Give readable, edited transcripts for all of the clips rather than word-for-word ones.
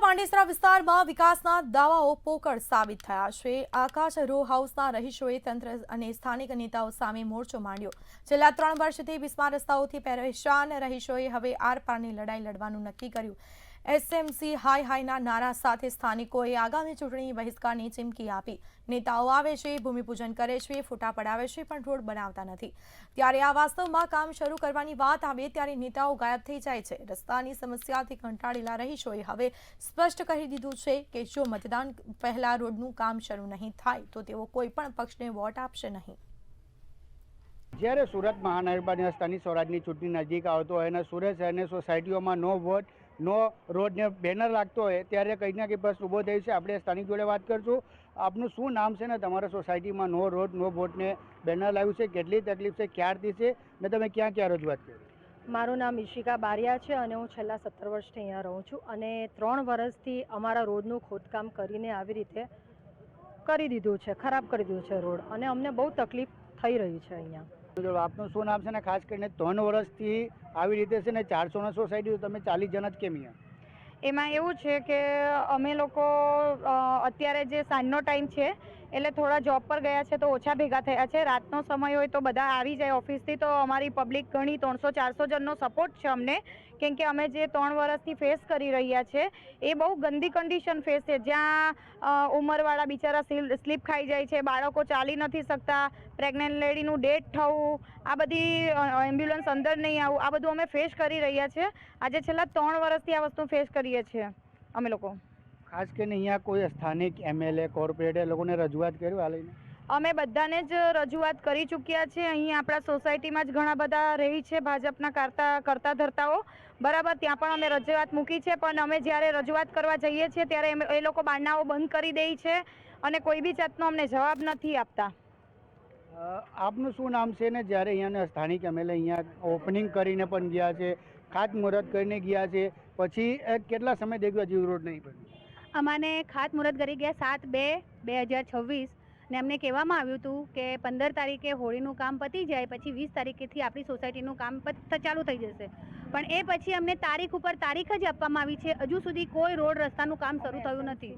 પાંડેસરા વિસ્તારમાં વિકાસના દાવાઓ પોકળ સાબિત થયા છે। આકાશ રો હાઉસના રહીશોએ તંત્ર અને સ્થાનિક નેતાઓ સામે મોરચો માંડ્યો। છેલ્લા 3 વર્ષથી બિસ્માર રસ્તાઓથી પરેશાન રહીશોએ હવે આરપારની લડાઈ લડવાનું નક્કી કર્યું। એસએમસી હાય હાયના નારા સાથે સ્થાનિકોએ આગામી ચૂંટણી બહિષ્કારની ચીમકી આપી। નેતાઓ આવે છે, ભૂમિપૂજન કરે છે, ફોટા પડાવે છે, પણ રોડ બનાવતા નથી। ત્યારે આ વાસ્તવમાં કામ શરૂ કરવાની વાત આવે ત્યારે નેતાઓ ગાયબ થઈ જાય છે। રસ્તાની સમસ્યાથી કંટાળેલા રહીશોએ હવે સ્પષ્ટ કહી દીધું છે કે જો મતદાન પહેલા રોડનું કામ શરૂ નહીં થાય તો તેઓ કોઈ પણ પક્ષને વોટ આપશે નહીં। જ્યારે સુરત મહાનગરપાલિકા સ્થાનિક સ્વરાજની ચૂંટણી નજીક આવતો હોય અને સુરત શહેરની સોસાયટીઓમાં નો વોટ નો રોડને બેનર લાગતો હોય ત્યારે કંઈક ના કંઈક પ્રશ્ન ઊભો થાય છે। આપણે સ્થાનિક જોડે વાત કરશું। આપનું શું નામ છે ને તમારા સોસાયટીમાં નો રોડ નો વોટને બેનર લાવ્યું છે, કેટલી તકલીફ છે, ક્યારથી છે ને તમે ક્યાં ક્યાં રજૂઆત કરી? મારું નામ ઈશિકા બારિયા છે અને હું છેલ્લા 17 વર્ષથી અહીંયા રહું છું અને 3 વર્ષથી અમારા રોડનું ખોદકામ કરીને આવી રીતે કરી દીધું છે, ખરાબ કરી દીધું છે રોડ અને અમને બહુ તકલીફ થઈ રહી છે અહીંયા। આપનું શું નામ છે ને ખાસ કરીને 3 વર્ષથી આવી રીતે છે ને 400 સોસાયટી તમે 40 જણા જ કેમ અહીંયા? એમાં એવું છે કે અમે લોકો અત્યારે જે સાંજનો ટાઈમ છે એટલે થોડા જોબ પર ગયા છે તો ઓછા ભેગા થયા છે। રાતનો સમય હોય તો બધા આવી જાય ઓફિસથી તો અમારી પબ્લિક ઘણી 300-400 જણનો સપોર્ટ છે અમને, કેમ કે અમે જે 3 વર્ષથી ફેસ કરી રહ્યા છે એ બહુ ગંદી કન્ડિશન ફેસ છે, જ્યાં ઉંમરવાળા બિચારા સ્લીપ ખાઈ જાય છે, બાળકો ચાલી નથી શકતા, પ્રેગ્નન્ટ લેડીનું ડેથ થવું, આ બધી એમ્બ્યુલન્સ અંદર નહીં આવું, આ બધું અમે ફેસ કરી રહ્યા છે। આજે છેલ્લા 3 વર્ષથી આ વસ્તુ ફેસ કરીએ છીએ અમે લોકો। ખાસ કરીને અહીંયા કોઈ સ્થાનિક એમએલએ કોર્પોરેટર લોકોને રજૂઆત કર્યું આ લઈને? અમે બધાને જ રજૂઆત કરી ચૂક્યા છે। અહીં આપણા સોસાયટીમાં જ ઘણા બધા રહી છે ભાજપના કરતા ધરતાઓ, બરાબર, ત્યાં પણ અમે રજૂઆત મૂકી છે, પણ અમે જ્યારે રજૂઆત કરવા જઈએ છીએ ત્યારે એ લોકો બારણાઓ બંધ કરી દે છે અને કોઈ બી જાતનો અમને જવાબ નથી આપતા। આપનું શું નામ છે ને જ્યારે અહીંયાના સ્થાનિક એમએલએ અહીંયા ઓપનિંગ કરીને પણ ગયા છે, ખાતમુહૂર્ત કરીને ગયા છે, પછી કેટલા સમય દેખ્યું હજી રોડ નહીં બન્યું? અમાને ખાતમુહૂર્ત કરી ગયા 7/2/2026 ને અમને કહેવામાં આવ્યું હતું કે 15 તારીખે હોળીનું કામ પતી જાય પછી 20 તારીખેથી આપણી સોસાયટીનું કામ ચાલુ થઈ જશે, પણ એ પછી અમને તારીખ ઉપર તારીખ જ આપવામાં આવી છે। હજુ સુધી કોઈ રોડ રસ્તાનું કામ શરૂ થયું નથી।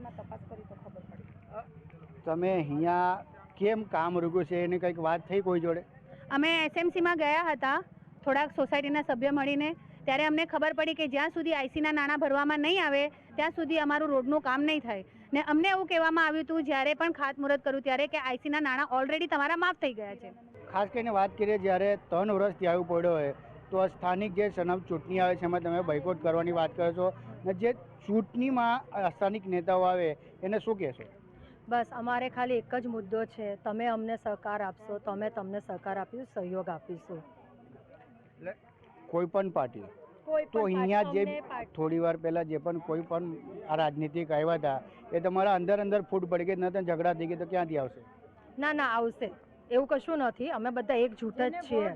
તમે અહીંયા કેમ કામ રૂક્યું છે એની કંઈક વાત થઈ કોઈ જોડે? અમે એસએમસીમાં ગયા હતા થોડાક સોસાયટીના સભ્ય મળીને, ત્યારે અમને ખબર પડી કે જ્યાં સુધી આઈસીના નાણાં ભરવામાં નહીં આવે ત્યાં સુધી અમારું રોડનું કામ નહીં થાય ને અમને એવું કહેવામાં આવ્યું હતું જ્યારે પણ ખાતમુહૂર્ત કર્યું ત્યારે કે આઈસીના નાણાં ઓલરેડી તમારા માફ થઈ ગયા છે। ખાસ કરીને વાત કરીએ જ્યારે 3 વર્ષથી આવવું પડ્યો હોય તો સ્થાનિક જે સનમ ચૂંટણી આવે છે એમાં તમે બોયકોટ કરવાની વાત કરો છો ને જે ચૂંટણીમાં સ્થાનિક નેતાઓ આવે એને શું કહેશો? બસ અમારે ખાલી એક જ મુદ્દો છે, તમે અમને સહકાર આપશો તો અમે તમને સહકાર આપીશું, સહયોગ આપીશું। એટલે કોઈ પણ પાર્ટી તો અહીંયા જે થોડી વાર પહેલા જે પણ કોઈ પણ આ રાજનીતિક આવ્યા હતા એ તમારા અંદર ફૂટ પડી ગઈ ન ઝઘડા થઈ ગઈ તો ક્યાંથી આવશે? ના આવશે, એવું કશું નથી। અમે બધા એકજૂટ જ છીએ,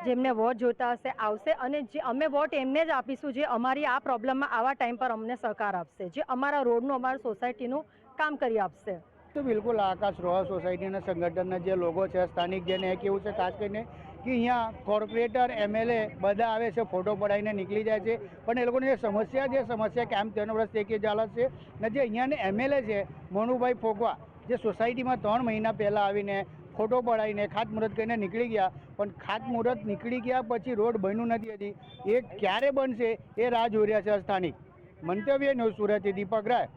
જેમને વોટ જોઈતા હશે આવશે અને જે અમે વોટ એમને જ આપીશું જે અમારી આ પ્રોબ્લેમમાં આવા ટાઈમ પર અમને સહકાર આપશે, જે અમારા રોડનું અમારા સોસાયટીનું કામ કરી આપશે। તો બિલકુલ આકાશ રોહા સોસાયટીના સંગઠનના જે લોકો છે સ્થાનિક જેને એ કેવું છે ખાસ કરીને કે અહીંયા કોર્પોરેટર એમએલએ બધા આવે છે, ફોટો પડાવીને નીકળી જાય છે, પણ એ લોકોની જે સમસ્યા કેમ 3 વર્ષથી એક જ હાલત છે ને જે અહીંયાને એમએલએ છે મનુભાઈ ફોગવા જે સોસાયટીમાં 3 મહિના પહેલાં આવીને ફોટો પડાવીને ખાતમુહૂર્ત કરીને નીકળી ગયા, પણ ખાતમુહૂર્ત નીકળી ગયા પછી રોડ બન્યું નથી હજી, એ ક્યારે બનશે એ રાહ જોઈ રહ્યા છે સ્થાનિક। મંતવ્ય ન્યૂઝ સુરતથી દીપક રાય।